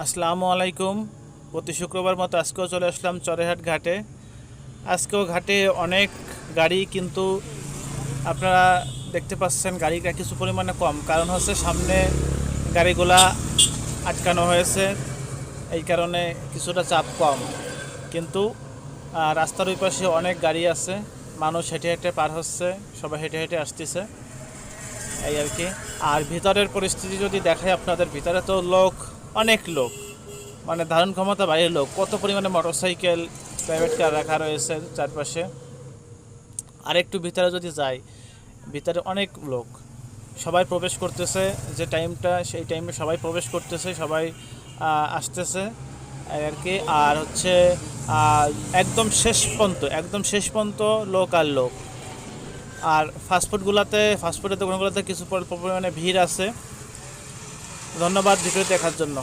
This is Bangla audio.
আসসালামু আলাইকুম। প্রতি শুক্রবার মতো আজকেও চলে আসলাম চরেহাট ঘাটে। আজকেও ঘাটে অনেক গাড়ি, কিন্তু আপনারা দেখতে পাচ্ছেন গাড়িটা কিছু পরিমাণে কম, কারণ হচ্ছে সামনে গাড়িগুলা আটকানো হয়েছে, এই কারণে কিছুটা চাপ কম। কিন্তু রাস্তার ওই পাশে অনেক গাড়ি আছে, মানুষ হেঁটে হেঁটে পার হচ্ছে, সবাই হেঁটে হেঁটে আসতেছে, এই আর কি। আর ভিতরের পরিস্থিতি যদি দেখায় আপনাদের, ভিতরে তো লোক, অনেক লোক, মানে ধারণ ক্ষমতা বাইরের লোক, কত পরিমাণে মোটরসাইকেল, প্রাইভেট কার রাখা রয়েছে চারপাশে। আর একটু ভিতরে যদি যাই, ভিতরে অনেক লোক, সবাই প্রবেশ করতেছে, যে টাইমটা সেই টাইমে সবাই প্রবেশ করতেছে, সবাই আসতেছে, এই আর কি। আর হচ্ছে একদম শেষ পর্যন্ত লোক আর লোক। আর ফাস্টফুডের দোকানগুলোতে কিছু পরিমাণে ভিড় আছে। ধন্যবাদ ভিডিও দেখার জন্য।